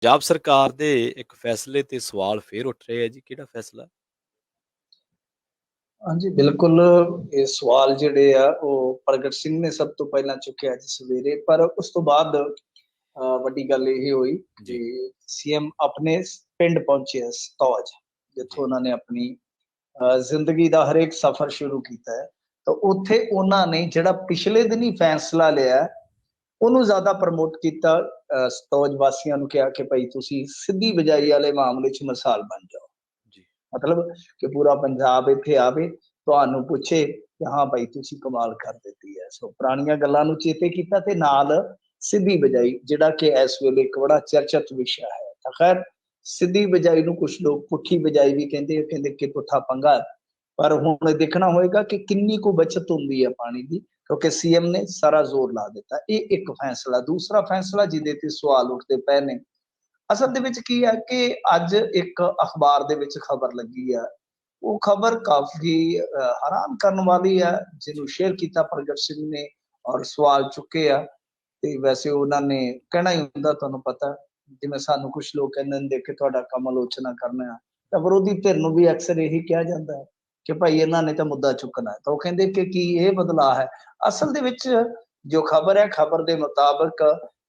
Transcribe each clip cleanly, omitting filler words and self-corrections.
ਪੰਜਾਬ ਸਰਕਾਰ ਦੇ ਇੱਕ ਫੈਸਲੇ ਤੇ ਸਵਾਲ ਫੇਰ ਉੱਠ ਰਹੇ ਆ ਜੀ, ਕਿਹੜਾ ਫੈਸਲਾ? ਹਾਂਜੀ ਬਿਲकुल, ਇਹ ਸਵਾਲ ਜਿਹੜੇ ਆ ਉਹ ਪ੍ਰਗਟ ਸਿੰਘ ਨੇ ਸਭ ਤੋਂ ਪਹਿਲਾਂ ਚੁੱਕਿਆ ਅੱਜ ਸਵੇਰੇ, ਪਰ ਉਸ ਤੋਂ ਬਾਅਦ ਵੱਡੀ ਗੱਲ ਇਹ ਹੋਈ ਜੀ, ਕਿ ਸੀਐਮ ਆਪਣੇ ਪਿੰਡ ਪਹੁੰਚੇ ਸਤੌਜ, ਜਿੱਥੋਂ ਜੀ, ਉਹਨਾਂ ਨੇ ਆਪਣੀ ਜ਼ਿੰਦਗੀ ਦਾ ਹਰੇਕ ਸਫ਼ਰ ਸ਼ੁਰੂ ਕੀਤਾ ਹੈ। ਤਾਂ ਉੱਥੇ ਉਹਨਾਂ ਨੇ ਜਿਹੜਾ ਪਿਛਲੇ ਦਿਨ ਹੀ ਫੈਸਲਾ ਲਿਆ ਉਹਨੂੰ ਜ਼ਿਆਦਾ ਪ੍ਰਮੋਟ ਕੀਤਾ। ਸਤੌਜ ਵਾਸੀਆਂ ਨੂੰ ਕਿਹਾ ਕਿ ਭਾਈ ਤੁਸੀਂ ਸਿੱਧੀ ਬਿਜਾਈ ਵਾਲੇ ਮਾਮਲੇ 'ਚ ਮਿਸਾਲ ਬਣ ਜਾਓ, ਜੀ, ਮਤਲਬ ਕਿ ਪੂਰਾ ਪੰਜਾਬ ਇੱਥੇ ਆਵੇ, ਤੁਹਾਨੂੰ ਪੁੱਛੇ ਕਿ ਹਾਂ ਭਾਈ ਤੁਸੀਂ ਕਮਾਲ ਕਰ ਦਿੱਤੀ ਹੈ। ਸੋ ਪੁਰਾਣੀਆਂ ਗੱਲਾਂ ਨੂੰ ਚੇਤੇ ਕੀਤਾ ਤੇ ਨਾਲ ਸਿੱਧੀ ਬਿਜਾਈ, ਜਿਹੜਾ ਕਿ ਇਸ ਵੇਲੇ ਇੱਕ ਬੜਾ ਚਰਚਿਤ ਵਿਸ਼ਾ ਹੈ। ਤਾਂ ਖੈਰ, ਸਿੱਧੀ ਬਿਜਾਈ ਨੂੰ ਕੁਝ ਲੋਕ ਪੁੱਠੀ ਬਿਜਾਈ ਵੀ ਕਹਿੰਦੇ, ਕਹਿੰਦੇ ਕਿ ਪੁੱਠਾ ਪੰਗਾ, ਪਰ ਹੁਣ ਦੇਖਣਾ ਹੋਏਗਾ ਕਿ ਕਿੰਨੀ ਕੁ ਬਚਤ ਹੁੰਦੀ ਹੈ ਪਾਣੀ ਦੀ, ਕਿਉਂਕਿ ਸੀਐਮ ਨੇ ਸਾਰਾ ਜ਼ੋਰ ਲਾ ਦਿੱਤਾ। ਇਹ ਇੱਕ ਫੈਸਲਾ। ਦੂਸਰਾ ਫੈਸਲਾ ਜਿਹਦੇ ਤੇ ਸਵਾਲ ਉੱਠਦੇ ਪਏ ਨੇ, ਅਸਲ ਦੇ ਵਿੱਚ ਕੀ ਹੈ ਕਿ ਅੱਜ ਇੱਕ ਅਖਬਾਰ ਦੇ ਵਿੱਚ ਖਬਰ ਲੱਗੀ ਆ, ਉਹ ਖਬਰ ਕਾਫੀ ਹੈਰਾਨ ਕਰਨ ਵਾਲੀ ਹੈ, ਜਿਹਨੂੰ ਜੀ, ਸ਼ੇਅਰ ਕੀਤਾ ਪ੍ਰਗਟ ਸਿੰਘ ਨੇ ਔਰ ਸਵਾਲ ਚੁੱਕੇ ਆ। ਤੇ ਵੈਸੇ ਉਹਨਾਂ ਨੇ ਕਹਿਣਾ ਹੀ ਹੁੰਦਾ, ਤੁਹਾਨੂੰ ਪਤਾ, ਜਿਵੇਂ ਸਾਨੂੰ ਕੁਝ ਲੋਕ ਕਹਿੰਦੇ ਹੁੰਦੇ ਕਿ ਤੁਹਾਡਾ ਕੰਮ ਆਲੋਚਨਾ ਕਰਨਾ, ਤਾਂ ਵਿਰੋਧੀ ਧਿਰ ਨੂੰ ਵੀ ਅਕਸਰ ਇਹੀ ਕਿਹਾ ਜਾਂਦਾ ਹੈ ਕਿ ਭਾਈ ਇਹਨਾਂ ਨੇ ਤਾਂ ਮੁੱਦਾ ਚੁੱਕਣਾ ਹੈ। ਤਾਂ ਉਹ ਕਹਿੰਦੇ ਕਿ ਕੀ ਇਹ ਬਦਲਾਅ ਹੈ? ਅਸਲ ਦੇ ਵਿੱਚ ਜੋ ਖਬਰ ਹੈ, ਖਬਰ ਦੇ ਮੁਤਾਬਕ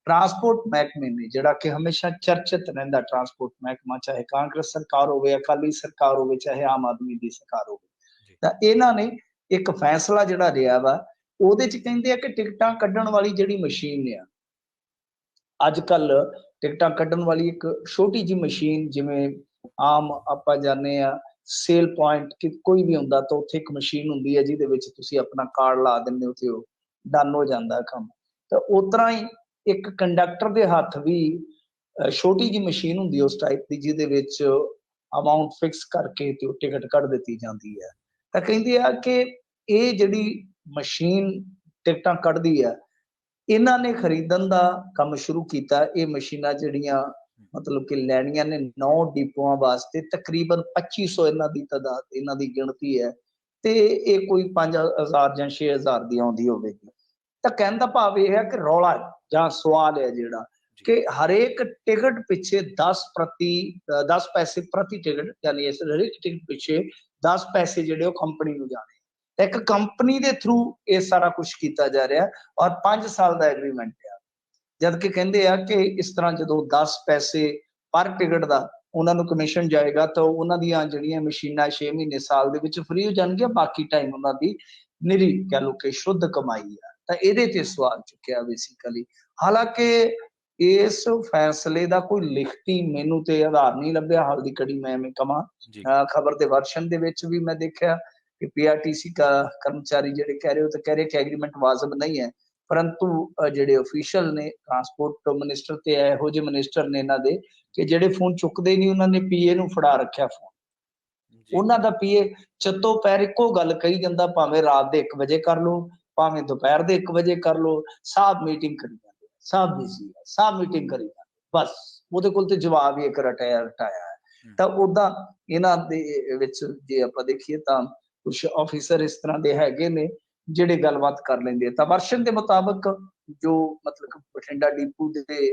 ਟਰਾਂਸਪੋਰਟ ਮਹਿਕਮੇ ਨੇ, ਜਿਹੜਾ ਕਿ ਹਮੇਸ਼ਾ ਚਰਚਿਤ ਰਹਿੰਦਾ, ਟਰਾਂਸਪੋਰਟ ਮਹਿਕਮਾ, ਚਾਹੇ ਕਾਂਗਰਸ ਸਰਕਾਰ ਹੋਵੇ, ਅਕਾਲੀ ਸਰਕਾਰ ਹੋਵੇ, ਚਾਹੇ ਆਮ ਆਦਮੀ ਦੀ ਸਰਕਾਰ ਹੋਵੇ, ਜੀ, ਤਾਂ ਇਹਨਾਂ ਨੇ ਇੱਕ ਫੈਸਲਾ ਜਿਹੜਾ ਰਿਹਾ ਵਾ, ਉਹਦੇ 'ਚ ਕਹਿੰਦੇ ਆ ਕਿ ਟਿਕਟਾਂ ਕੱਢਣ ਵਾਲੀ ਜਿਹੜੀ ਮਸ਼ੀਨ ਆ, ਅੱਜ ਕੱਲ ਟਿਕਟਾਂ ਕੱਢਣ ਵਾਲੀ ਇੱਕ ਛੋਟੀ ਜਿਹੀ ਮਸ਼ੀਨ, ਜਿਵੇਂ ਆਮ ਆਪਾਂ ਜਾਂਦੇ ਆ ਸੇਲ ਪੁਆਇੰਟ ਕਿ ਕੋਈ ਵੀ ਹੁੰਦਾ, ਤਾਂ ਉੱਥੇ ਇੱਕ ਮਸ਼ੀਨ ਹੁੰਦੀ ਹੈ ਜਿਹਦੇ ਵਿੱਚ ਤੁਸੀਂ ਆਪਣਾ ਕਾਰਡ ਲਾ ਦਿੰਦੇ ਹੋ ਤੇ ਉਹ ਡਨ ਹੋ ਜਾਂਦਾ ਕੰਮ। ਤਾਂ ਉਸ ਤਰ੍ਹਾਂ ਹੀ ਇੱਕ ਕੰਡਕਟਰ ਦੇ ਹੱਥ ਵੀ ਛੋਟੀ ਜਿਹੀ ਮਸ਼ੀਨ ਹੁੰਦੀ ਹੈ ਉਸ ਟਾਈਪ ਦੀ, ਜਿਹਦੇ ਵਿੱਚ ਅਮਾਊਂਟ ਫਿਕਸ ਕਰਕੇ ਤੇ ਉਹ ਟਿਕਟ ਕੱਢ ਦਿੱਤੀ ਜਾਂਦੀ ਹੈ। ਤਾਂ ਕਹਿੰਦੇ ਆ ਕਿ ਇਹ ਜਿਹੜੀ ਮਸ਼ੀਨ ਟਿਕਟਾਂ ਕੱਢਦੀ ਹੈ, ਇਹਨਾਂ ਨੇ ਖਰੀਦਣ ਦਾ ਕੰਮ ਸ਼ੁਰੂ ਕੀਤਾ। ਇਹ ਮਸ਼ੀਨਾਂ ਜਿਹੜੀਆਂ ਮਤਲਬ ਕਿ ਲੈਣੀਆਂ ਨੇ 9 ਡਿਪੂਆਂ ਵਾਸਤੇ, ਤਕਰੀਬਨ 2500 ਇਹਨਾਂ ਦੀ ਤਾਦਾਦ, ਇਹਨਾਂ ਦੀ ਗਿਣਤੀ ਹੈ, ਤੇ ਇਹ ਕੋਈ 5000 ਜਾਂ 6000 ਦੀ ਆਉਂਦੀ ਹੋਵੇਗੀ। ਤਾਂ ਕਹਿਣ ਦਾ ਭਾਵ ਇਹ ਹੈ ਕਿ ਰੌਲਾ ਜਾਂ ਸਵਾਲ ਹੈ ਜਿਹੜਾ ਜੀ, ਕਿ ਹਰੇਕ ਟਿਕਟ ਪਿੱਛੇ 10 ਪੈਸੇ ਪ੍ਰਤੀ ਟਿਕਟ, ਯਾਨੀ ਇਸ ਹਰੇਕ ਟਿਕਟ ਪਿੱਛੇ 10 ਪੈਸੇ ਜਿਹੜੇ ਉਹ ਕੰਪਨੀ ਨੂੰ ਜਾਣੇ। ਤਾਂ ਇੱਕ ਕੰਪਨੀ ਦੇ ਥਰੂ ਇਹ ਸਾਰਾ ਕੁਝ ਕੀਤਾ ਜਾ ਰਿਹਾ ਔਰ 5 ਸਾਲ ਦਾ ਐਗਰੀਮੈਂਟ ਆ। ਜਦ ਕਿ ਕਹਿੰਦੇ ਆ ਕਿ ਇਸ ਤਰ੍ਹਾਂ ਜਦੋਂ 10 ਪੈਸੇ ਪਰ ਟਿਕਟ ਦਾ ਉਹਨਾਂ ਨੂੰ ਕਮਿਸ਼ਨ ਜਾਏਗਾ, ਤਾਂ ਉਹਨਾਂ ਦੀਆਂ ਜਿਹੜੀਆਂ ਮਸ਼ੀਨਾਂ 6 ਮਹੀਨੇ ਸਾਲ ਦੇ ਵਿੱਚ ਫ੍ਰੀ ਹੋ ਜਾਣਗੀਆਂ, ਬਾਕੀ ਟਾਈਮ ਉਹਨਾਂ ਦੀ ਨਿਰੀ ਕਹਿ ਲਓ ਕਿ ਸ਼ੁੱਧ ਕਮਾਈ ਆ। ਤਾਂ ਇਹਦੇ ਤੇ ਸਵਾਲ ਚੁੱਕਿਆ ਬੇਸਿਕਲੀ। ਹਾਲਾਂਕਿ ਇਸ ਫੈਸਲੇ ਦਾ ਕੋਈ ਲਿਖਤੀ ਮੈਨੂੰ ਤੇ ਆਧਾਰ ਨਹੀਂ ਲੱਭਿਆ, ਹਾਲ ਦੀ ਘੜੀ ਮੈਂ ਐਵੇਂ ਕਵਾਂ। ਜੀ, ਖਬਰ ਦੇ ਵਰਸ਼ਨ ਦੇ ਵਿੱਚ ਵੀ ਮੈਂ ਦੇਖਿਆ ਕਿ ਪੀਆਰਟੀਸੀ ਕਰਮਚਾਰੀ ਜਿਹੜੇ ਕਹਿ ਰਹੇ, ਉਹ ਤਾਂ ਕਹਿ ਰਹੇ ਕਿ ਐਗਰੀਮੈਂਟ ਵਾਜਬ ਨਹੀਂ ਹੈ, ਪਰੰਤੂ ਜਿਹੜੇ ਅਫੀਸ਼ੀਅਲ ਨੇ, ਟਰਾਂਸਪੋਰਟ ਮਿਨਿਸਟਰ ਤੇ ਇਹੋ ਜਿਹੇ ਮਿਨਿਸਟਰ ਨੇ ਇਹਨਾਂ ਦੇ ਕਿ ਜਿਹੜੇ ਫੋਨ ਚੁੱਕਦੇ ਨਹੀਂ, ਉਹਨਾਂ ਨੇ ਪੀਏ ਨੂੰ ਫੜਾ ਰੱਖਿਆ ਫੋਨ। ਜੀ, ਉਹਨਾਂ ਦਾ ਪੀਏ ਚੱਤੋ ਪੈਰ ਇੱਕੋ ਗੱਲ ਕਹੀ ਜਾਂਦਾ, ਭਾਵੇਂ ਰਾਤ ਦੇ 1 ਵਜੇ ਕਰ ਲਓ, ਭਾਵੇਂ ਦੁਪਹਿਰ ਦੇ 1 ਵਜੇ ਕਰ ਲਓ, ਸਾਹਿਬ ਮੀਟਿੰਗ ਕਰੀ ਜਾਂਦੇ, ਸਾਹਿਬ ਬਿਜ਼ੀ ਹੈ, ਸਾਹਿਬ ਮੀਟਿੰਗ ਕਰੀ ਜਾਂਦੇ, ਬਸ ਉਹਦੇ ਕੋਲ ਤੇ ਜਵਾਬ ਹੀ ਇੱਕ ਰਟਾਇਆ ਹੈ। ਤਾਂ ਉਦਾਂ ਇਹਨਾਂ ਦੇ ਵਿੱਚ ਜੇ ਆਪਾਂ ਦੇਖੀਏ ਤਾਂ ਕੁਝ ਆਫੀਸਰ ਇਸ ਤਰ੍ਹਾਂ ਦੇ ਹੈਗੇ ਨੇ ਜਿਹੜੇ ਗੱਲਬਾਤ ਕਰ ਲੈਂਦੇ ਆ। ਤਾਂ ਵਰਸ਼ਨ ਦੇ ਮੁਤਾਬਕ ਜੋ ਮਤਲਬ ਬਠਿੰਡਾ ਡਿਪੂ ਦੇ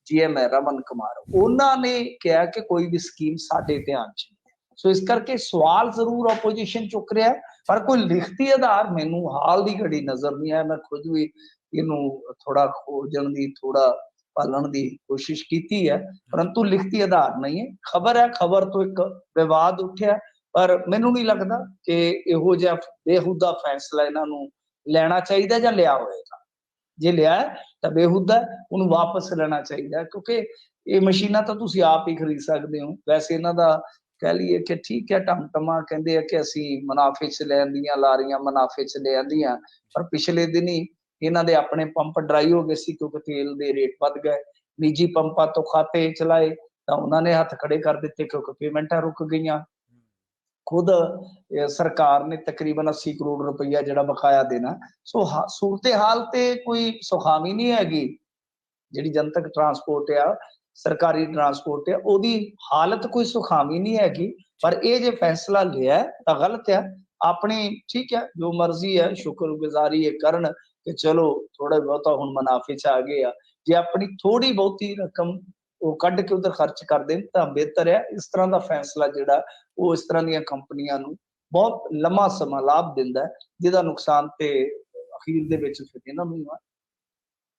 ਜੀਐਮ ਹੈ ਰਮਨ ਕੁਮਾਰ, ਉਹਨਾਂ ਨੇ ਕਿਹਾ ਕਿ ਕੋਈ ਵੀ ਸਕੀਮ ਸਾਡੇ ਧਿਆਨ 'ਚ ਨਹੀਂ। ਸੋ ਇਸ ਕਰਕੇ ਸਵਾਲ ਜ਼ਰੂਰ ਆਪੋਜੀਸ਼ਨ ਚੁੱਕ ਰਿਹਾ, ਪਰ ਕੋਈ ਲਿਖਤੀ ਆਧਾਰ ਮੈਨੂੰ ਹਾਲ ਦੀ ਘੜੀ ਨਜ਼ਰ ਨਹੀਂ ਆਇਆ। ਮੈਂ ਖੁਦ ਵੀ ਇਹਨੂੰ ਥੋੜਾ ਖੋਜਣ ਦੀ, ਥੋੜਾ ਪਾਲਣ ਦੀ ਕੋਸ਼ਿਸ਼ ਕੀਤੀ ਹੈ, ਪਰੰਤੂ ਲਿਖਤੀ ਆਧਾਰ ਨਹੀਂ ਹੈ। ਖਬਰ ਹੈ, ਖਬਰ ਤੋਂ ਇੱਕ ਵਿਵਾਦ ਉੱਠਿਆ, ਪਰ ਮੈਨੂੰ ਨਹੀਂ ਲੱਗਦਾ ਕਿ ਇਹੋ ਜਿਹਾ ਬੇਹੂਦਾ ਫੈਸਲਾ ਇਹਨਾਂ ਨੂੰ ਲੈਣਾ ਚਾਹੀਦਾ ਜਾਂ ਲਿਆ ਹੋਏਗਾ। ਜੇ ਲਿਆ ਤਾਂ ਬੇਹੂਦਾ, ਉਹਨੂੰ ਵਾਪਸ ਲੈਣਾ ਚਾਹੀਦਾ, ਕਿਉਂਕਿ ਇਹ ਮਸ਼ੀਨਾਂ ਤਾਂ ਤੁਸੀਂ ਆਪ ਹੀ ਖਰੀਦ ਸਕਦੇ ਹੋ। ਵੈਸੇ ਇਹਨਾਂ ਦਾ ਕਹਿ ਲਈਏ ਕਿ ਠੀਕ ਹੈ, ਟਮਟਮਾ ਕਹਿੰਦੇ ਆ ਕਿ ਅਸੀਂ ਮੁਨਾਫੇ 'ਚ ਲੈ ਆਂਦੀਆਂ, ਲਾਰੀਆਂ ਮੁਨਾਫੇ 'ਚ ਲੈ ਆਂਦੀਆਂ, ਪਰ ਪਿਛਲੇ ਦਿਨ ਹੀ ਇਹਨਾਂ ਦੇ ਆਪਣੇ ਪੰਪ ਡਰਾਈ ਹੋ ਗਏ ਸੀ ਕਿਉਂਕਿ ਤੇਲ ਦੇ ਰੇਟ ਵੱਧ ਗਏ। ਨਿੱਜੀ ਪੰਪਾਂ ਤੋਂ ਖਾਤੇ ਚਲਾਏ ਤਾਂ ਉਹਨਾਂ ਨੇ ਹੱਥ ਖੜੇ ਕਰ ਦਿੱਤੇ ਕਿਉਂਕਿ ਪੇਮੈਂਟਾਂ ਰੁਕ ਗਈਆਂ। ਖੁਦ ਸਰਕਾਰ ਨੇ ਤਕਰੀਬਨ 80 ਕਰੋੜ ਰੁਪਈਆ ਜਿਹੜਾ ਬਕਾਇਆ ਦੇਣਾ। ਸੋ ਸੂਰਤ ਹਾਲ ਤੇ ਕੋਈ ਸੁਖਾਵੀ ਨਹੀਂ ਹੈਗੀ। ਜਿਹੜੀ ਜਨਤਕ ਟਰਾਂਸਪੋਰਟ ਆ, ਸਰਕਾਰੀ ਟਰਾਂਸਪੋਰਟ ਆ, ਉਹਦੀ ਹਾਲਤ ਕੋਈ ਸੁਖਾਵੀ ਨਹੀਂ ਹੈਗੀ। ਪਰ ਇਹ ਜੇ ਫੈਸਲਾ ਲਿਆ ਤਾਂ ਗਲਤ ਆ। ਆਪਣੀ ਠੀਕ ਹੈ, ਜੋ ਮਰਜ਼ੀ ਹੈ, ਸ਼ੁਕਰਗੁਜ਼ਾਰੀ ਇਹ ਕਰਨ ਕਿ ਚਲੋ ਥੋੜਾ ਬਹੁਤਾ ਹੁਣ ਮੁਨਾਫੇ 'ਚ ਆ ਗਏ ਆ। ਜੇ ਆਪਣੀ ਥੋੜੀ ਬਹੁਤੀ ਰਕਮ ਉਹ ਕੱਢ ਕੇ ਉਧਰ ਖਰਚ ਕਰ ਦੇਣ ਤਾਂ ਬਿਹਤਰ ਹੈ। ਇਸ ਤਰ੍ਹਾਂ ਦਾ ਫੈਸਲਾ ਜਿਹੜਾ ਉਹ ਇਸ ਤਰ੍ਹਾਂ ਦੀਆਂ ਕੰਪਨੀਆਂ ਨੂੰ ਬਹੁਤ ਲੰਮਾ ਸਮਾਂ ਲਾਭ ਦਿੰਦਾ ਹੈ, ਜਿਹਦਾ ਨੁਕਸਾਨ ਤੇ ਅਖੀਰ ਦੇ ਵਿੱਚ ਫਿਰ ਇਹਨਾਂ ਨੂੰ ਹੀ ਆ।